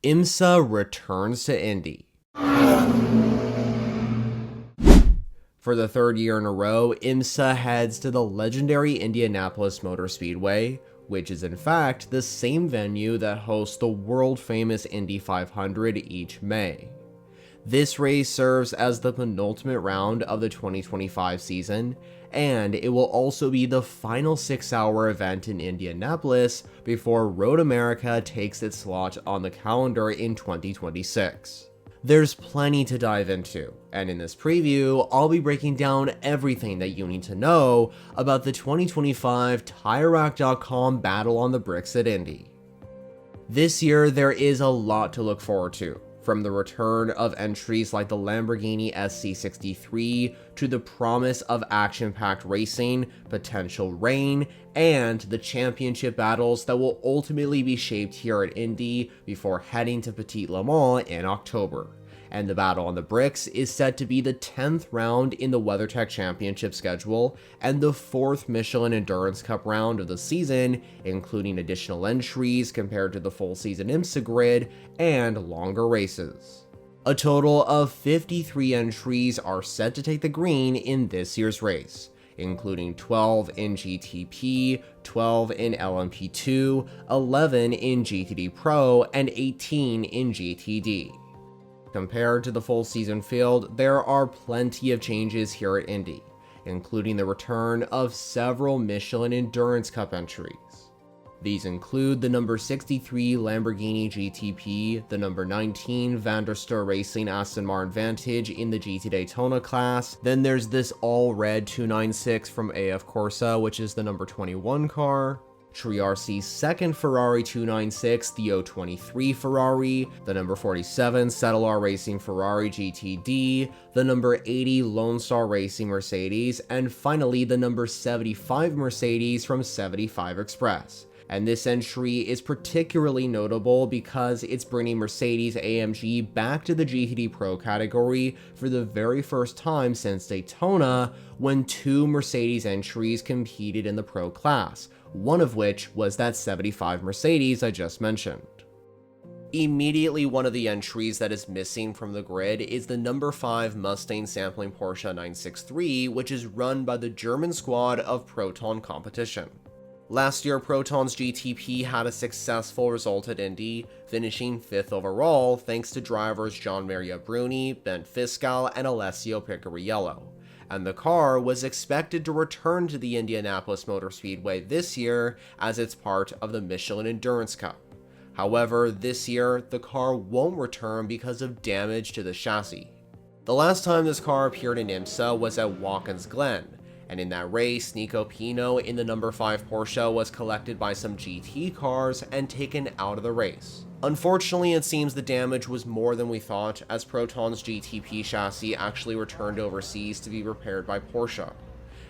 IMSA returns to Indy. For the third year in a row, IMSA heads to the legendary Indianapolis Motor Speedway, which is in fact the same venue that hosts the world-famous Indy 500 each May. This race serves as the penultimate round of the 2025 season, and it will also be the final 6-hour event in Indianapolis before Road America takes its slot on the calendar in 2026. There's plenty to dive into, and in this preview, I'll be breaking down everything that you need to know about the 2025 TireRack.com Battle on the Bricks at Indy. This year, there is a lot to look forward to, from the return of entries like the Lamborghini SC63 to the promise of action-packed racing, potential rain, and the championship battles that will ultimately be shaped here at Indy before heading to Petit Le Mans in October. And the Battle on the Bricks is set to be the 10th round in the WeatherTech Championship schedule and the 4th Michelin Endurance Cup round of the season, including additional entries compared to the full season IMSA grid and longer races. A total of 53 entries are set to take the green in this year's race, including 12 in GTP, 12 in LMP2, 11 in GTD Pro, and 18 in GTD. Compared to the full season field, there are plenty of changes here at Indy, including the return of several Michelin Endurance Cup entries. These include the number 63 Lamborghini GTP, the number 19 Van der Stur Racing Aston Martin Vantage in the GT Daytona class, then there's this all-red 296 from AF Corsa, which is the number 21 car, Triarci's second Ferrari 296, the 023 Ferrari, the number 47 Settler Racing Ferrari GTD, the number 80 Lone Star Racing Mercedes, and finally the number 75 Mercedes from 75 Express. And this entry is particularly notable because it's bringing Mercedes-AMG back to the GTD Pro category for the very first time since Daytona, when 2 Mercedes entries competed in the Pro class, one of which was that 75 Mercedes I just mentioned. Immediately one of the entries that is missing from the grid is the number 5 Mustang sampling Porsche 963, which is run by the German squad of Proton Competition. Last year, Proton's GTP had a successful result at Indy, finishing 5th overall thanks to drivers Gian Maria Bruni, Bent Fiscal, and Alessio Picariello, and the car was expected to return to the Indianapolis Motor Speedway this year as it's part of the Michelin Endurance Cup. However, this year, the car won't return because of damage to the chassis. The last time this car appeared in IMSA was at Watkins Glen, and in that race, Nico Pino in the number 5 Porsche was collected by some GT cars and taken out of the race. Unfortunately, it seems the damage was more than we thought, as Proton's GTP chassis actually returned overseas to be repaired by Porsche.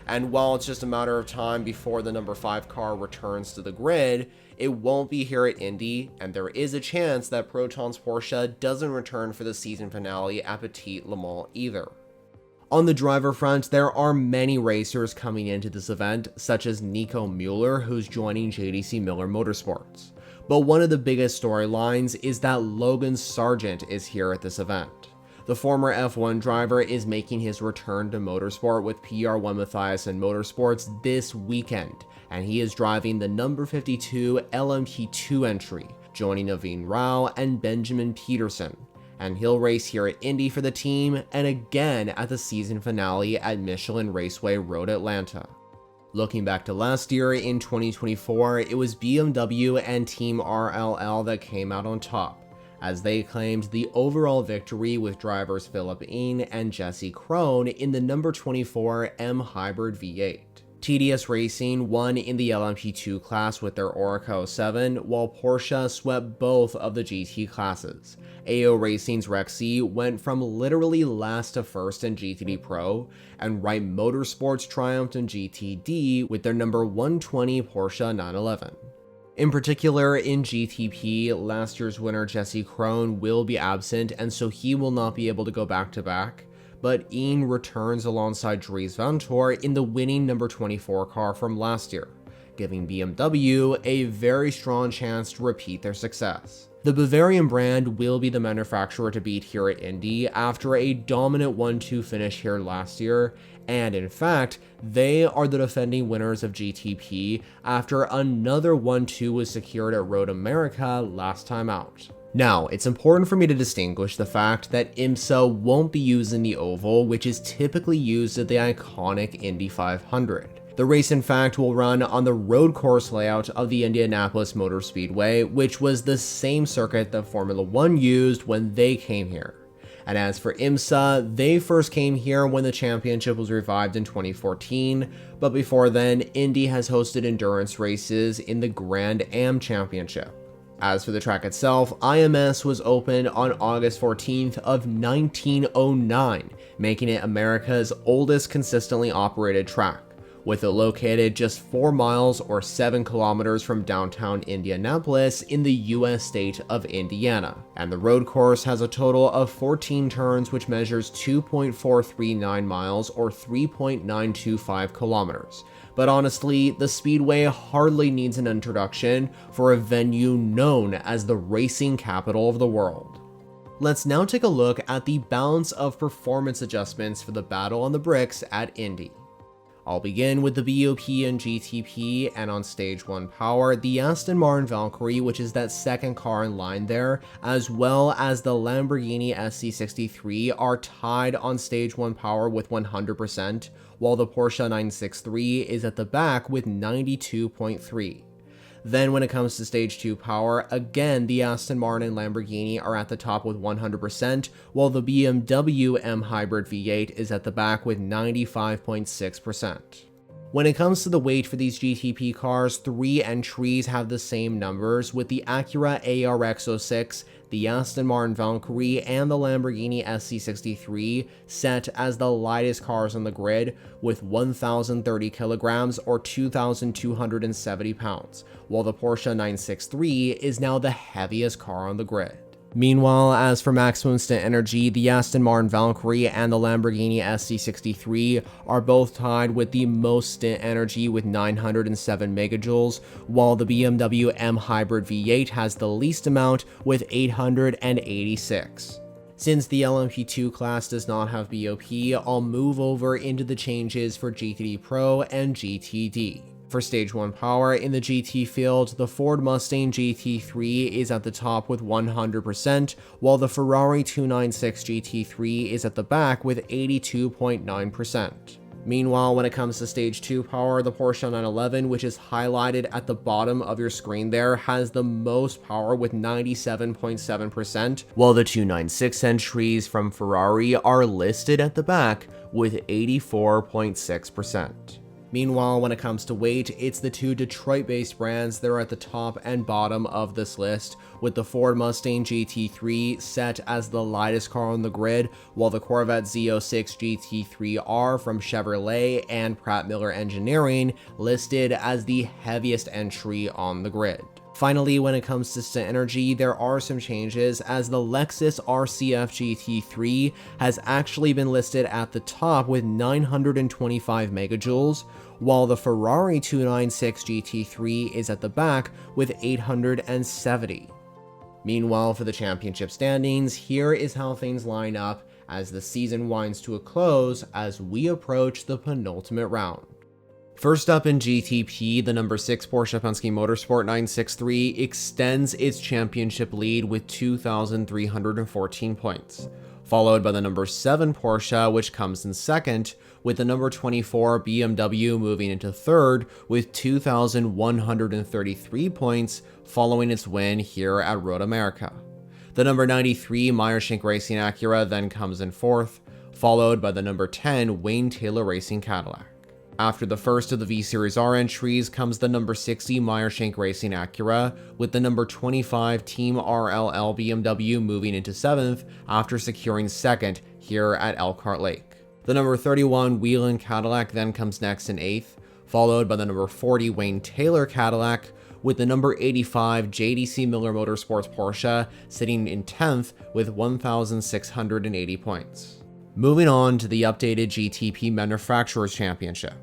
And while it's just a matter of time before the number 5 car returns to the grid, it won't be here at Indy, and there is a chance that Proton's Porsche doesn't return for the season finale at Petit Le Mans either. On the driver front, there are many racers coming into this event, such as Nico Mueller, who's joining JDC Miller Motorsports. But one of the biggest storylines is that Logan Sargent is here at this event. The former F1 driver is making his return to motorsport with PR1 Mathiasen Motorsports this weekend, and he is driving the number 52 LMP2 entry, joining Naveen Rao and Benjamin Peterson. And he'll race here at Indy for the team, and again at the season finale at Michelin Raceway Road Atlanta. Looking back to last year, in 2024, it was BMW and Team RLL that came out on top, as they claimed the overall victory with drivers Philip Ing and Jesse Krohn in the number 24 M Hybrid V8. TDS Racing won in the LMP2 class with their Oreca 07, while Porsche swept both of the GT classes. AO Racing's Rexy went from literally last to first in GTD Pro, and Wright Motorsports triumphed in GTD with their number 120 Porsche 911. In particular, in GTP, last year's winner Jesse Krohn will be absent, and so he will not be able to go back-to-back, but Ing returns alongside Dries Vanthoor in the winning number 24 car from last year, giving BMW a very strong chance to repeat their success. The Bavarian brand will be the manufacturer to beat here at Indy after a dominant 1-2 finish here last year, and in fact, they are the defending winners of GTP after another 1-2 was secured at Road America last time out. Now, it's important for me to distinguish the fact that IMSA won't be using the oval, which is typically used at the iconic Indy 500. The race, in fact, will run on the road course layout of the Indianapolis Motor Speedway, which was the same circuit that Formula One used when they came here. And as for IMSA, they first came here when the championship was revived in 2014, but before then, Indy has hosted endurance races in the Grand Am Championship. As for the track itself, IMS was opened on August 14th of 1909, making it America's oldest consistently operated track, with it located just 4 miles or 7 kilometers from downtown Indianapolis in the US state of Indiana. And the road course has a total of 14 turns, which measures 2.439 miles or 3.925 kilometers. But honestly, the Speedway hardly needs an introduction for a venue known as the racing capital of the world. Let's now take a look at the balance of performance adjustments for the battle on the bricks at Indy. I'll begin with the BOP and GTP, and on Stage 1 power, the Aston Martin Valkyrie, which is that second car in line there, as well as the Lamborghini SC63 are tied on Stage 1 power with 100%, while the Porsche 963 is at the back with 92.3%. Then when it comes to Stage 2 power, again the Aston Martin and Lamborghini are at the top with 100%, while the BMW M Hybrid V8 is at the back with 95.6%. When it comes to the weight for these GTP cars, 3 entries have the same numbers, with the Acura ARX06, the Aston Martin Valkyrie, and the Lamborghini SC63 set as the lightest cars on the grid with 1,030 kilograms or 2,270 pounds, while the Porsche 963 is now the heaviest car on the grid. Meanwhile, as for maximum stint energy, the Aston Martin Valkyrie and the Lamborghini SC63 are both tied with the most stint energy with 907 megajoules, while the BMW M Hybrid V8 has the least amount with 886. Since the LMP2 class does not have BOP, I'll move over into the changes for GTD Pro and GTD. For Stage 1 power, in the GT field, the Ford Mustang GT3 is at the top with 100%, while the Ferrari 296 GT3 is at the back with 82.9%. Meanwhile, when it comes to Stage 2 power, the Porsche 911, which is highlighted at the bottom of your screen there, has the most power with 97.7%, while the 296 entries from Ferrari are listed at the back with 84.6%. Meanwhile, when it comes to weight, it's the two Detroit-based brands that are at the top and bottom of this list, with the Ford Mustang GT3 set as the lightest car on the grid, while the Corvette Z06 GT3R from Chevrolet and Pratt Miller Engineering listed as the heaviest entry on the grid. Finally, when it comes to stint energy, there are some changes, as the Lexus RCF GT3 has actually been listed at the top with 925 megajoules, while the Ferrari 296 GT3 is at the back with 870. Meanwhile, for the championship standings, here is how things line up as the season winds to a close as we approach the penultimate round. First up in GTP, the number 6 Porsche Penske Motorsport 963 extends its championship lead with 2,314 points, followed by the number 7 Porsche, which comes in second, with the number 24 BMW moving into third with 2,133 points following its win here at Road America. The number 93 Meyer-Shank Racing Acura then comes in fourth, followed by the number 10 Wayne Taylor Racing Cadillac. After the first of the V-Series R entries comes the number 60 Meyer-Shank Racing Acura, with the number 25 Team RLL BMW moving into 7th after securing 2nd here at Elkhart Lake. The number 31 Whelen Cadillac then comes next in 8th, followed by the number 40 Wayne Taylor Cadillac, with the number 85 JDC Miller Motorsports Porsche sitting in 10th with 1,680 points. Moving on to the updated GTP Manufacturers Championship.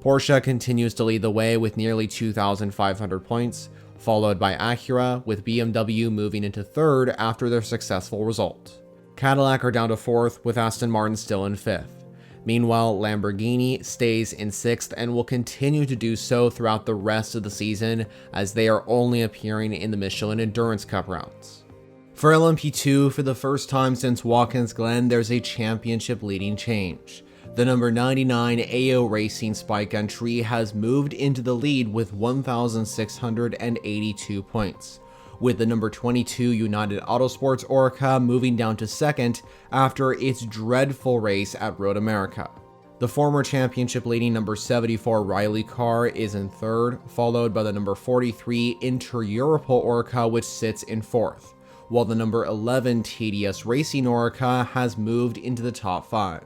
Porsche continues to lead the way with nearly 2,500 points, followed by Acura, with BMW moving into third after their successful result. Cadillac are down to fourth, with Aston Martin still in fifth. Meanwhile, Lamborghini stays in sixth and will continue to do so throughout the rest of the season, as they are only appearing in the Michelin Endurance Cup rounds. For LMP2, for the first time since Watkins Glen, there's a championship leading change. The number 99 AO Racing Spike entry has moved into the lead with 1,682 points, with the number 22 United Autosports Orca moving down to second after its dreadful race at Road America. The former championship leading number 74 Riley car is in third, followed by the number 43 Inter-Europol Orca, which sits in fourth, while the number 11 TDS Racing Orca has moved into the top 5.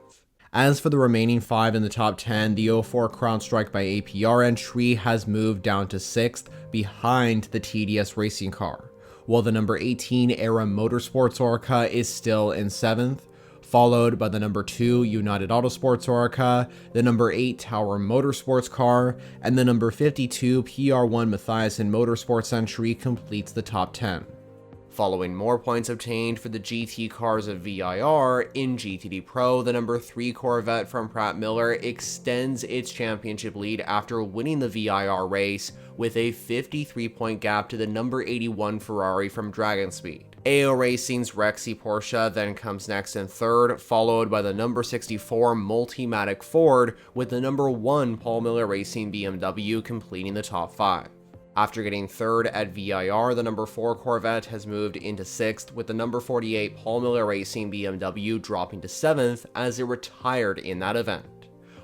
As for the remaining 5 in the top 10, the 04 CrowdStrike by APR entry has moved down to 6th behind the TDS Racing car, while the number 18 Era Motorsports Orca is still in 7th, followed by the number 2 United Autosports Orca, the number 8 Tower Motorsports car, and the number 52 PR1 Mathiasen Motorsports entry completes the top 10. Following more points obtained for the GT cars of VIR, in GTD Pro, the number 3 Corvette from Pratt Miller extends its championship lead after winning the VIR race with a 53-point gap to the number 81 Ferrari from Dragon Speed. AO Racing's Rexy Porsche then comes next in third, followed by the number 64 Multimatic Ford, with the number 1 Paul Miller Racing BMW completing the top 5. After getting third at VIR, the number 4 Corvette has moved into 6th, with the number 48 Paul Miller Racing BMW dropping to 7th as it retired in that event.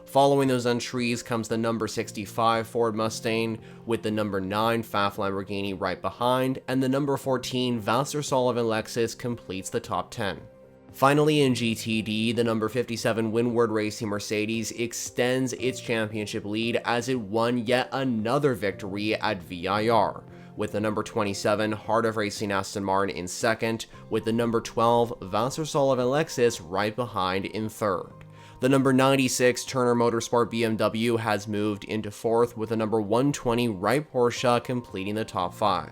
Following those entries comes the number 65 Ford Mustang, with the number 9 Pfaff Lamborghini right behind, and the number 14 Vasser Sullivan Lexus completes the top 10. Finally, in GTD, the number 57 Windward Racing Mercedes extends its championship lead as it won yet another victory at VIR, with the number 27 Heart of Racing Aston Martin in second, with the number 12 Vasser Sullivan Lexus right behind in third. The number 96 Turner Motorsport BMW has moved into fourth, with the number 120 Wright Porsche completing the top 5.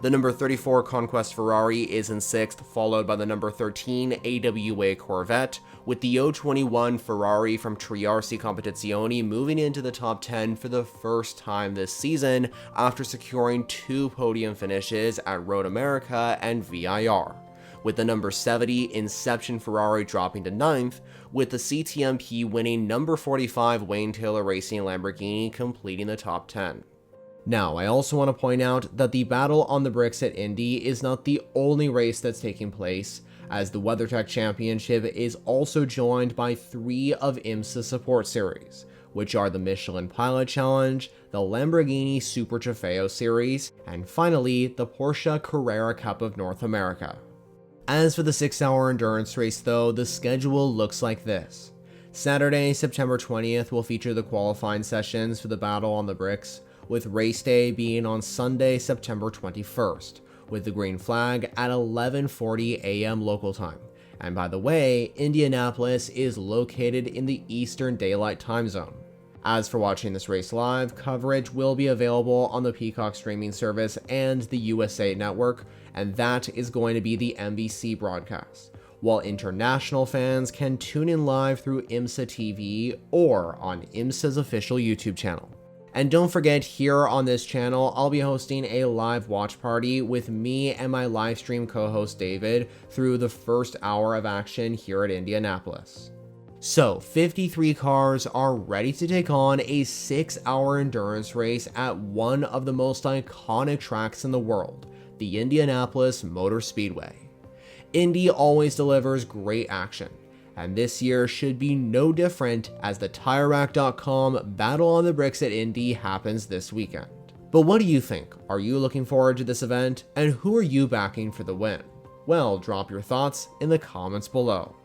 The number 34 Conquest Ferrari is in 6th, followed by the number 13 AWA Corvette, with the 021 Ferrari from Triarsi Competizione moving into the top 10 for the first time this season after securing 2 podium finishes at Road America and VIR, with the number 70 Inception Ferrari dropping to 9th, with the CTMP winning number 45 Wayne Taylor Racing Lamborghini completing the top 10. Now, I also want to point out that the battle on the bricks at Indy is not the only race that's taking place, as the WeatherTech Championship is also joined by 3 of IMSA support series, which are the Michelin Pilot Challenge, the Lamborghini Super Trofeo Series, and finally, the Porsche Carrera Cup of North America. As for the 6-hour endurance race though, the schedule looks like this. Saturday, September 20th will feature the qualifying sessions for the battle on the bricks, with race day being on Sunday, September 21st, with the green flag at 11:40 a.m. local time. And by the way, Indianapolis is located in the Eastern Daylight Time Zone. As for watching this race live, coverage will be available on the Peacock streaming service and the USA Network, and that is going to be the NBC broadcast, while international fans can tune in live through IMSA TV or on IMSA's official YouTube channel. And don't forget, here on this channel, I'll be hosting a live watch party with me and my livestream co-host David through the first hour of action here at Indianapolis. So, 53 cars are ready to take on a 6-hour endurance race at one of the most iconic tracks in the world, the Indianapolis Motor Speedway. Indy always delivers great action, and this year should be no different as the TireRack.com Battle on the Bricks at Indy happens this weekend. But what do you think? Are you looking forward to this event? And who are you backing for the win? Well, drop your thoughts in the comments below.